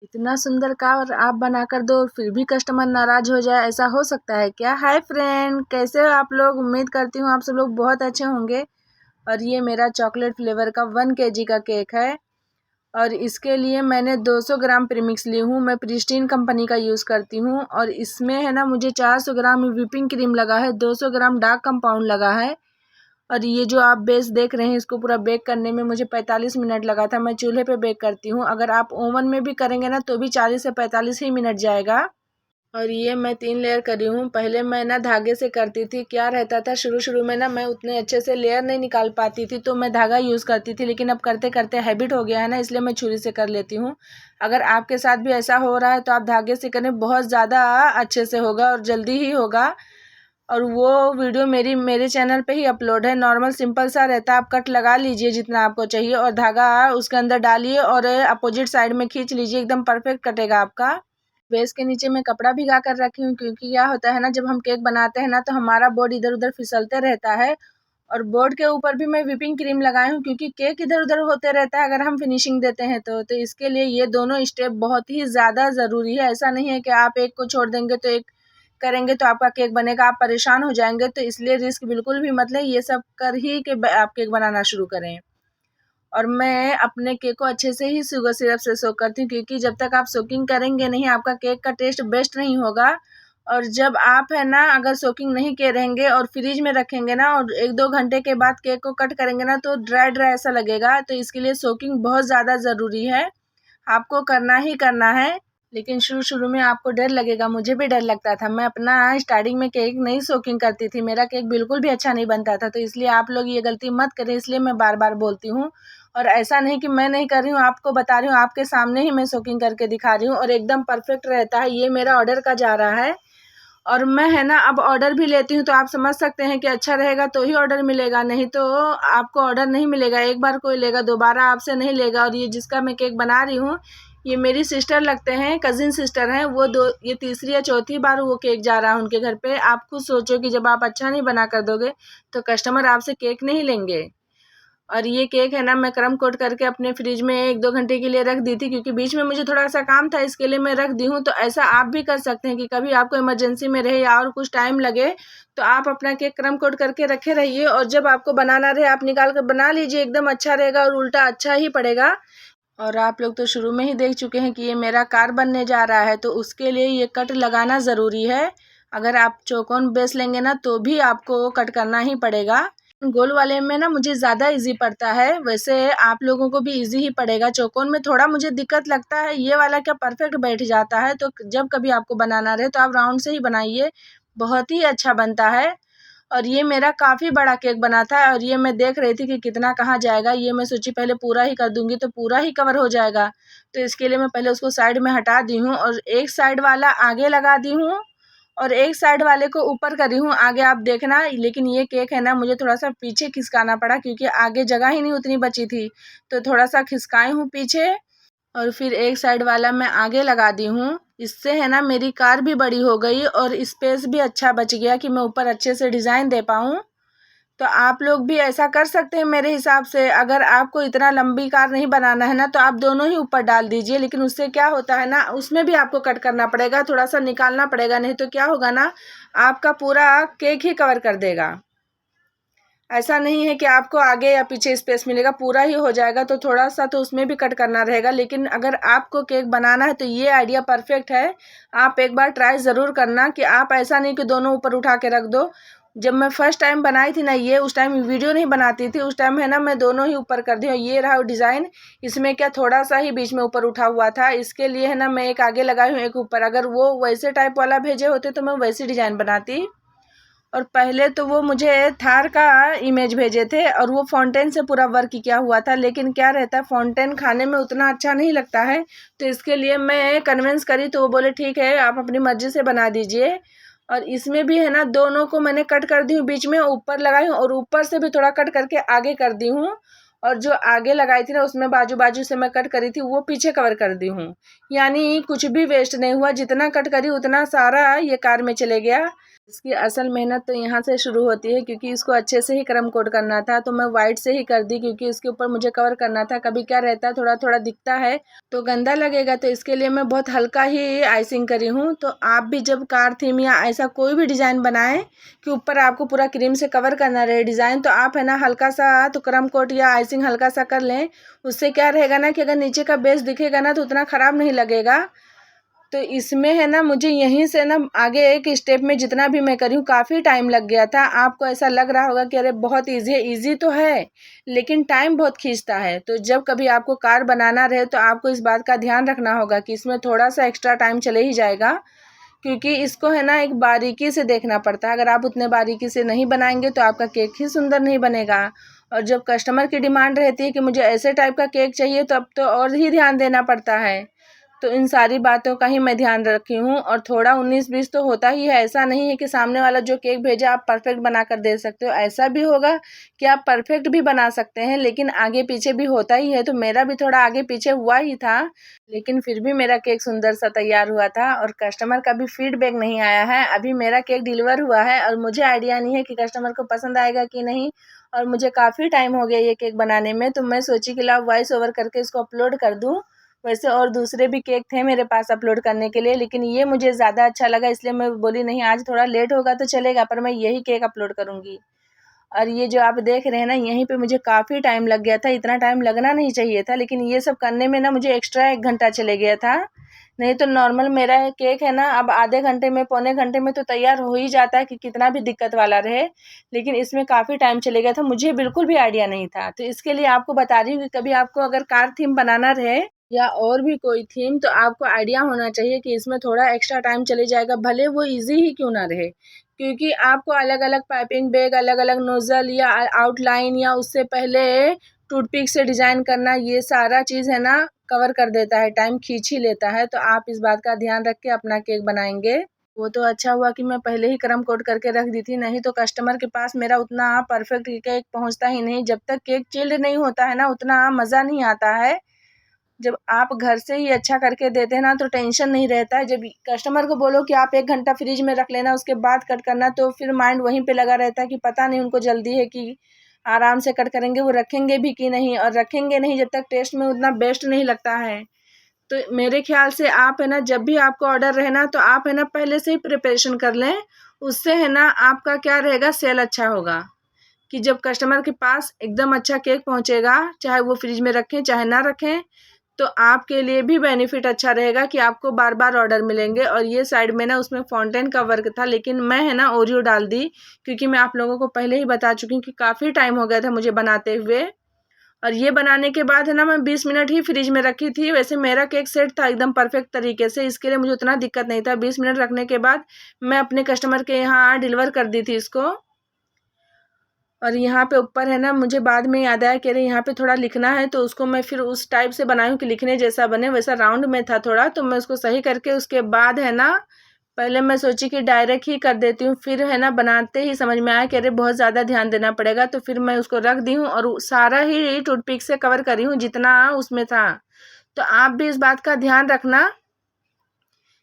इतना सुंदर कार आप बनाकर दो फिर भी कस्टमर नाराज हो जाए, ऐसा हो सकता है क्या? हाय फ्रेंड, कैसे हो आप लोग? उम्मीद करती हूँ आप सब लोग बहुत अच्छे होंगे। और ये मेरा चॉकलेट फ्लेवर का 1 kg का केक है। और इसके लिए मैंने 200 ग्राम प्रीमिक्स ली हूँ। मैं प्रिस्टीन कंपनी का यूज़ करती हूँ। और इसमें है ना, मुझे 400 ग्राम व्हिपिंग क्रीम लगा है, 200 ग्राम डार्क कंपाउंड लगा है। और ये जो आप बेस देख रहे हैं, इसको पूरा बेक करने में मुझे 45 मिनट लगा था। मैं चूल्हे पे बेक करती हूँ। अगर आप ओवन में भी करेंगे ना तो भी 40 से 45 ही मिनट जाएगा। और ये मैं 3 लेयर करी हूँ। पहले मैं ना धागे से करती थी। क्या रहता था, शुरू शुरू में ना मैं उतने अच्छे से लेयर नहीं निकाल पाती थी, तो मैं धागा यूज़ करती थी। लेकिन अब करते करते हैबिट हो गया है ना, इसलिए मैं छुरी से कर लेती हूँ। अगर आपके साथ भी ऐसा हो रहा है तो आप धागे से करें, बहुत ज़्यादा अच्छे से होगा और जल्दी ही होगा। और वो वीडियो मेरे चैनल पे ही अपलोड है। नॉर्मल सिंपल सा रहता है। आप कट लगा लीजिए जितना आपको चाहिए और धागा उसके अंदर डालिए और अपोजिट साइड में खींच लीजिए, एकदम परफेक्ट कटेगा आपका। बेस के नीचे मैं कपड़ा भिगा कर रखी हूँ, क्योंकि क्या होता है ना, जब हम केक बनाते हैं ना तो हमारा बोर्ड इधर उधर फिसलते रहता है। और बोर्ड के ऊपर भी मैं व्हिपिंग क्रीम लगाई हूँ, क्योंकि केक इधर उधर होते रहता है अगर हम फिनिशिंग देते हैं तो इसके लिए ये दोनों स्टेप बहुत ही ज़्यादा ज़रूरी है। ऐसा नहीं है कि आप एक को छोड़ देंगे तो एक करेंगे तो आपका केक बनेगा, आप परेशान हो जाएंगे। तो इसलिए रिस्क बिल्कुल भी मत लें, ये सब कर ही के आप केक बनाना शुरू करें। और मैं अपने केक को अच्छे से ही शुगर सिरप से सोक करती हूँ, क्योंकि जब तक आप सोकिंग करेंगे नहीं, आपका केक का टेस्ट बेस्ट नहीं होगा। और जब आप है ना, अगर सोकिंग नहीं किए रहेंगे और फ्रिज में रखेंगे ना और 1-2 घंटे के बाद केक को कट करेंगे ना तो ड्राई ड्राई ऐसा लगेगा। तो इसके लिए सोकिंग बहुत ज़्यादा ज़रूरी है, आपको करना ही करना है। लेकिन शुरू शुरू में आपको डर लगेगा, मुझे भी डर लगता था। मैं अपना स्टार्टिंग में केक नहीं सोकिंग करती थी, मेरा केक बिल्कुल भी अच्छा नहीं बनता था। तो इसलिए आप लोग ये गलती मत करें, इसलिए मैं बार बार बोलती हूँ। और ऐसा नहीं कि मैं नहीं कर रही हूँ, आपको बता रही हूँ, आपके सामने ही मैं सोकिंग करके दिखा रही हूँ और एकदम परफेक्ट रहता है। ये मेरा ऑर्डर का जा रहा है। और मैं है ना, अब ऑर्डर भी लेती हूँ तो आप समझ सकते हैं कि अच्छा रहेगा तो ही ऑर्डर मिलेगा, नहीं तो आपको ऑर्डर नहीं मिलेगा। एक बार कोई लेगा, दोबारा आपसे नहीं लेगा। और ये जिसका मैं केक बना रही हूँ, ये मेरी सिस्टर लगते हैं, कजिन सिस्टर हैं। ये तीसरी या चौथी बार वो केक जा रहा है उनके घर पे। आप खुद सोचो कि जब आप अच्छा नहीं बना कर दोगे तो कस्टमर आपसे केक नहीं लेंगे। और ये केक है ना, मैं क्रम कोट करके अपने फ्रिज में 1-2 घंटे के लिए रख दी थी, क्योंकि बीच में मुझे थोड़ा सा काम था, इसके लिए मैं रख दी हूँ। तो ऐसा आप भी कर सकते हैं कि कभी आपको इमरजेंसी में रहे या और कुछ टाइम लगे तो आप अपना केक क्रम कोट करके रखे रहिए, और जब आपको बनाना रहे आप निकाल कर बना लीजिए, एकदम अच्छा रहेगा और उल्टा अच्छा ही पड़ेगा। और आप लोग तो शुरू में ही देख चुके हैं कि ये मेरा कार बनने जा रहा है, तो उसके लिए ये कट लगाना ज़रूरी है। अगर आप चौकोन बेस लेंगे ना तो भी आपको कट करना ही पड़ेगा। गोल वाले में ना मुझे ज़्यादा इजी पड़ता है, वैसे आप लोगों को भी इजी ही पड़ेगा। चौकोन में थोड़ा मुझे दिक्कत लगता है, ये वाला क्या परफेक्ट बैठ जाता है। तो जब कभी आपको बनाना रहे तो आप राउंड से ही बनाइए, बहुत ही अच्छा बनता है। और ये मेरा काफ़ी बड़ा केक बना था और ये मैं देख रही थी कि कितना कहाँ जाएगा। ये मैं सोची पहले पूरा ही कर दूंगी तो पूरा ही कवर हो जाएगा। तो इसके लिए मैं पहले उसको साइड में हटा दी हूँ और एक साइड वाला आगे लगा दी हूँ और एक साइड वाले को ऊपर करी हूँ। आगे आप देखना। लेकिन ये केक है ना, मुझे थोड़ा सा पीछे खिसकाना पड़ा, क्योंकि आगे जगह ही नहीं उतनी बची थी, तो थोड़ा सा खिसकाई हूँ पीछे। और फिर एक साइड वाला मैं आगे लगा दी हूँ। इससे है ना, मेरी कार भी बड़ी हो गई और स्पेस भी अच्छा बच गया कि मैं ऊपर अच्छे से डिज़ाइन दे पाऊँ। तो आप लोग भी ऐसा कर सकते हैं मेरे हिसाब से। अगर आपको इतना लंबी कार नहीं बनाना है ना तो आप दोनों ही ऊपर डाल दीजिए। लेकिन उससे क्या होता है ना, उसमें भी आपको कट करना पड़ेगा, थोड़ा सा निकालना पड़ेगा, नहीं तो क्या होगा ना, आपका पूरा केक ही कवर कर देगा। ऐसा नहीं है कि आपको आगे या पीछे स्पेस मिलेगा, पूरा ही हो जाएगा। तो थोड़ा सा तो उसमें भी कट करना रहेगा। लेकिन अगर आपको केक बनाना है तो ये आइडिया परफेक्ट है। आप एक बार ट्राई ज़रूर करना कि आप ऐसा नहीं कि दोनों ऊपर उठा के रख दो। जब मैं फर्स्ट टाइम बनाई थी ना ये, उस टाइम वीडियो नहीं बनाती थी, उस टाइम है ना मैं दोनों ही ऊपर कर दी। और ये रहा डिज़ाइन। इसमें क्या थोड़ा सा ही बीच में ऊपर उठा हुआ था, इसके लिए है ना मैं एक आगे लगाई हूँ एक ऊपर। अगर वो वैसे टाइप वाला भेजे होते तो मैं वैसी डिज़ाइन बनाती। और पहले तो वो मुझे थार का इमेज भेजे थे और वो फाउंटेन से पूरा वर्क किया हुआ था। लेकिन क्या रहता है, फाउंटेन खाने में उतना अच्छा नहीं लगता है, तो इसके लिए मैं कन्विंस करी तो वो बोले ठीक है आप अपनी मर्जी से बना दीजिए। और इसमें भी है ना, दोनों को मैंने कट कर दी हूँ, बीच में ऊपर लगाई हूँ और ऊपर से भी थोड़ा कट करके आगे कर दी हूँ। और जो आगे लगाई थी ना उसमें बाजू बाजू से मैं कट करी थी, वो पीछे कवर कर दी हूँ। यानी कुछ भी वेस्ट नहीं हुआ, जितना कट करी उतना सारा ये कार में चले गया। इसकी असल मेहनत तो यहाँ से शुरू होती है, क्योंकि इसको अच्छे से ही क्रम कोट करना था, तो मैं वाइट से ही कर दी, क्योंकि इसके ऊपर मुझे कवर करना था। कभी क्या रहता है, थोड़ा थोड़ा दिखता है तो गंदा लगेगा, तो इसके लिए मैं बहुत हल्का ही आइसिंग करी हूँ। तो आप भी जब कार थीम या ऐसा कोई भी डिज़ाइन बनाएं कि ऊपर आपको पूरा क्रीम से कवर करना रहे डिज़ाइन, तो आप है ना हल्का सा तो क्रम कोट या आइसिंग हल्का सा कर लें। उससे क्या रहेगा ना कि अगर नीचे का बेस दिखेगा ना तो उतना ख़राब नहीं लगेगा। तो इसमें है ना मुझे यहीं से ना आगे एक स्टेप में जितना भी मैं करी हूँ काफ़ी टाइम लग गया था। आपको ऐसा लग रहा होगा कि अरे बहुत ईजी है, ईजी तो है लेकिन टाइम बहुत खींचता है। तो जब कभी आपको कार बनाना रहे तो आपको इस बात का ध्यान रखना होगा कि इसमें थोड़ा सा एक्स्ट्रा टाइम चले ही जाएगा, क्योंकि इसको है ना एक बारीकी से देखना पड़ता है। अगर आप उतने बारीकी से नहीं बनाएंगे तो आपका केक ही सुंदर नहीं बनेगा। और जब कस्टमर की डिमांड रहती है कि मुझे ऐसे टाइप का केक चाहिए, तो अब तो और ही ध्यान देना पड़ता है। तो इन सारी बातों का ही मैं ध्यान रखी हूँ। और थोड़ा 19-20 तो होता ही है। ऐसा नहीं है कि सामने वाला जो केक भेजा आप परफेक्ट बना कर दे सकते हो। ऐसा भी होगा कि आप परफेक्ट भी बना सकते हैं, लेकिन आगे पीछे भी होता ही है। तो मेरा भी थोड़ा आगे पीछे हुआ ही था, लेकिन फिर भी मेरा केक सुंदर सा तैयार हुआ था। और कस्टमर का भी फीडबैक नहीं आया है। अभी मेरा केक डिलीवर हुआ है और मुझे आइडिया नहीं है कि कस्टमर को पसंद आएगा कि नहीं। और मुझे काफ़ी टाइम हो गया ये केक बनाने में, तो मैं सोची कि लाओ वॉइस ओवर करके इसको अपलोड कर दूँ। वैसे और दूसरे भी केक थे मेरे पास अपलोड करने के लिए, लेकिन ये मुझे ज़्यादा अच्छा लगा, इसलिए मैं बोली नहीं आज थोड़ा लेट होगा तो चलेगा, पर मैं यही केक अपलोड करूँगी। और ये जो आप देख रहे हैं ना, यहीं पे मुझे काफ़ी टाइम लग गया था। इतना टाइम लगना नहीं चाहिए था, लेकिन ये सब करने में ना मुझे एक्स्ट्रा 1 घंटा चले गया था। नहीं तो नॉर्मल मेरा केक है ना अब आधे घंटे में, पौने घंटे में तो तैयार हो ही जाता है, कि कितना भी दिक्कत वाला रहे। लेकिन इसमें काफ़ी टाइम चले गया था, मुझे बिल्कुल भी आइडिया नहीं था। तो इसके लिए आपको बता रही हूँ कि कभी आपको अगर कार थीम बनाना रहे या और भी कोई थीम, तो आपको आइडिया होना चाहिए कि इसमें थोड़ा एक्स्ट्रा टाइम चले जाएगा, भले वो ईज़ी ही क्यों ना रहे। क्योंकि आपको अलग-अलग पाइपिंग बैग, अलग-अलग नोज़ल या आउटलाइन या उससे पहले टूथपिक से डिज़ाइन करना, ये सारा चीज़ है ना कवर कर देता है, टाइम खींच ही लेता है। तो आप इस बात का ध्यान रख के अपना केक बनाएँगे। वो तो अच्छा हुआ कि मैं पहले ही क्रम कोट करके रख दी थी, नहीं तो कस्टमर के पास मेरा उतना परफेक्ट केक पहुँचता ही नहीं। जब तक केक चिल्ड नहीं होता है ना, उतना मज़ा नहीं आता है। जब आप घर से ही अच्छा करके देते हैं ना तो टेंशन नहीं रहता है। जब कस्टमर को बोलो कि आप 1 घंटा फ्रिज में रख लेना उसके बाद कट करना, तो फिर माइंड वहीं पे लगा रहता है कि पता नहीं उनको जल्दी है कि आराम से कट करेंगे, वो रखेंगे भी कि नहीं, और रखेंगे नहीं जब तक टेस्ट में उतना बेस्ट नहीं लगता है। तो मेरे ख्याल से आप है ना जब भी आपको ऑर्डर रहे ना, तो आप है ना पहले से ही प्रिपरेशन कर लें। उससे है ना आपका क्या रहेगा, सेल अच्छा होगा। कि जब कस्टमर के पास एकदम अच्छा केक पहुँचेगा, चाहे वो फ्रिज में रखें चाहे ना रखें, तो आपके लिए भी बेनिफिट अच्छा रहेगा कि आपको बार-बार ऑर्डर मिलेंगे। और ये साइड में ना उसमें फ़ॉन्टेन का वर्क था, लेकिन मैं है ना ओरियो डाल दी, क्योंकि मैं आप लोगों को पहले ही बता चुकी हूँ कि काफ़ी टाइम हो गया था मुझे बनाते हुए। और ये बनाने के बाद है ना मैं 20 मिनट ही फ्रिज में रखी थी। वैसे मेरा केक सेट था एकदम परफेक्ट तरीके से, इसके लिए मुझे उतना दिक्कत नहीं था। 20 मिनट रखने के बाद मैं अपने कस्टमर के यहाँ डिलीवर कर दी थी इसको। और यहाँ पे ऊपर है ना मुझे बाद में याद आया कि अरे यहाँ पे थोड़ा लिखना है, तो उसको मैं फिर उस टाइप से बनाई हूँ कि लिखने जैसा बने। वैसा राउंड में था थोड़ा, तो मैं उसको सही करके उसके बाद है ना पहले मैं सोची कि डायरेक्ट ही कर देती हूँ, फिर है ना बनाते ही समझ में आया कि अरे बहुत ज़्यादा ध्यान देना पड़ेगा, तो फिर मैं उसको रख दी हूँ और सारा ही टूथपिक से कवर करी हूँ जितना उसमें था। तो आप भी इस बात का ध्यान रखना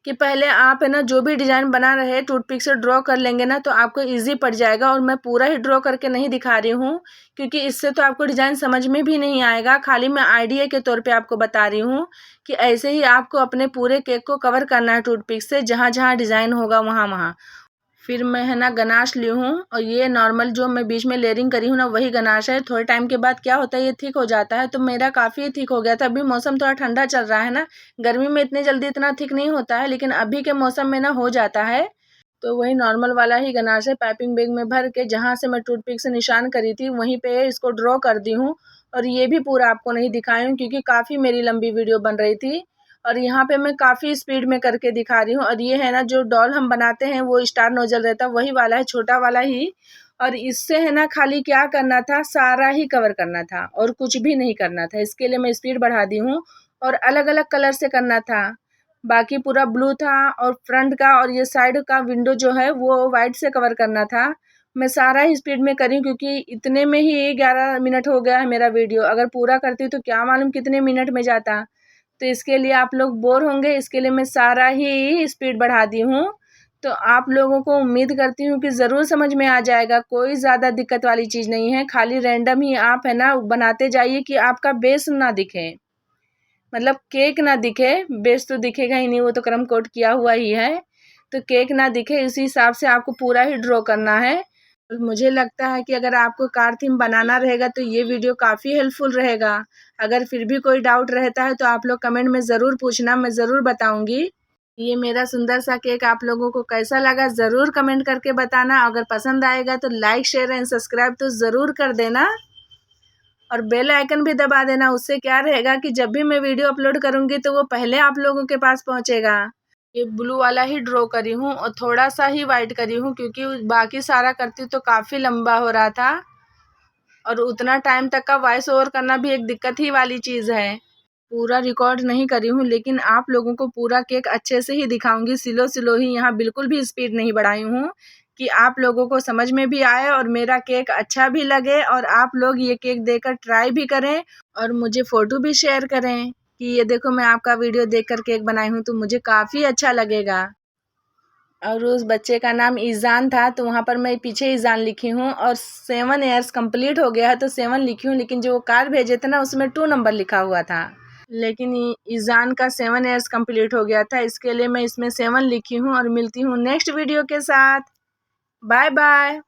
कि पहले आप है ना जो भी डिज़ाइन बना रहे हैं टूथपिक से ड्रॉ कर लेंगे ना, तो आपको ईज़ी पड़ जाएगा। और मैं पूरा ही ड्रॉ करके नहीं दिखा रही हूँ, क्योंकि इससे तो आपको डिज़ाइन समझ में भी नहीं आएगा। खाली मैं आइडिया के तौर पे आपको बता रही हूँ कि ऐसे ही आपको अपने पूरे केक को कवर करना है टूथपिक से, जहाँ-जहाँ डिज़ाइन होगा वहाँ-वहाँ। फिर मैं है ना गनाश ली हूँ, और ये नॉर्मल जो मैं बीच में लेयरिंग करी हूँ ना वही गनाश है। थोड़े टाइम के बाद क्या होता है, ये थिक हो जाता है, तो मेरा काफ़ी थिक हो गया था। अभी मौसम थोड़ा ठंडा चल रहा है ना, गर्मी में इतनी जल्दी इतना थिक नहीं होता है, लेकिन अभी के मौसम में ना हो जाता है। तो वही नॉर्मल वाला ही गनाश है, पाइपिंग बैग में भर के जहाँ से मैं टूथपिक से निशान करी थी वहीं पे इसको ड्रॉ कर दी हूँ। और ये भी पूरा आपको नहीं दिखाई हूँ, क्योंकि काफ़ी मेरी लंबी वीडियो बन रही थी। और यहाँ पे मैं काफ़ी स्पीड में करके दिखा रही हूँ। और ये है ना जो डॉल हम बनाते हैं वो स्टार नोजल रहता है, वही वाला है, छोटा वाला ही। और इससे है ना खाली क्या करना था, सारा ही कवर करना था और कुछ भी नहीं करना था। इसके लिए मैं स्पीड बढ़ा दी हूँ, और अलग-अलग कलर से करना था। बाकी पूरा ब्लू था, और फ्रंट का और ये साइड का विंडो जो है वो वाइट से कवर करना था। मैं सारा ही स्पीड में करी हूँ, क्योंकि इतने में ही 11 मिनट हो गया है मेरा वीडियो। अगर पूरा करती तो क्या मालूम कितने मिनट में जाता। तो इसके लिए आप लोग बोर होंगे, इसके लिए मैं सारा ही स्पीड बढ़ा दी हूँ। तो आप लोगों को उम्मीद करती हूँ कि ज़रूर समझ में आ जाएगा। कोई ज़्यादा दिक्कत वाली चीज़ नहीं है, खाली रैंडम ही आप है ना बनाते जाइए कि आपका बेस ना दिखे, मतलब केक ना दिखे। बेस तो दिखेगा ही नहीं, वो तो क्रम कोट किया हुआ ही है। तो केक ना दिखे इसी हिसाब से आपको पूरा ही ड्रॉ करना है। और मुझे लगता है कि अगर आपको कार थीम बनाना रहेगा तो ये वीडियो काफ़ी हेल्पफुल रहेगा। अगर फिर भी कोई डाउट रहता है तो आप लोग कमेंट में ज़रूर पूछना, मैं ज़रूर बताऊँगी। ये मेरा सुंदर सा केक आप लोगों को कैसा लगा ज़रूर कमेंट करके बताना। अगर पसंद आएगा तो लाइक शेयर एंड सब्सक्राइब तो ज़रूर कर देना और बेल आइकन भी दबा देना। उससे क्या रहेगा कि जब भी मैं वीडियो अपलोड करूँगी तो वो पहले आप लोगों के पास पहुँचेगा। ये ब्लू वाला ही ड्रॉ करी हूँ और थोड़ा सा ही वाइट करी हूँ, क्योंकि बाकी सारा करती तो काफ़ी लंबा हो रहा था और उतना टाइम तक का वॉइस ओवर करना भी एक दिक्कत ही वाली चीज़ है। पूरा रिकॉर्ड नहीं करी हूँ, लेकिन आप लोगों को पूरा केक अच्छे से ही दिखाऊंगी। स्लो ही, यहाँ बिल्कुल भी स्पीड नहीं बढ़ाई हूँ कि आप लोगों को समझ में भी आए और मेरा केक अच्छा भी लगे और आप लोग ये केक देकर ट्राई भी करें और मुझे फ़ोटो भी शेयर करें कि ये देखो मैं आपका वीडियो देखकर केक बनाई हूँ, तो मुझे काफ़ी अच्छा लगेगा। और उस बच्चे का नाम ईज़ान था, तो वहाँ पर मैं पीछे ईज़ान लिखी हूँ और 7 ईयर्स कंप्लीट हो गया है तो 7 लिखी हूँ, लेकिन जो वो कार्ड भेजे थे ना उसमें 2 नंबर लिखा हुआ था। लेकिन ईज़ान का 7 ईयर्स कंप्लीट हो गया था, इसके लिए मैं इसमें 7 लिखी हूँ और मिलती हूँ नेक्स्ट वीडियो के साथ। Bye bye.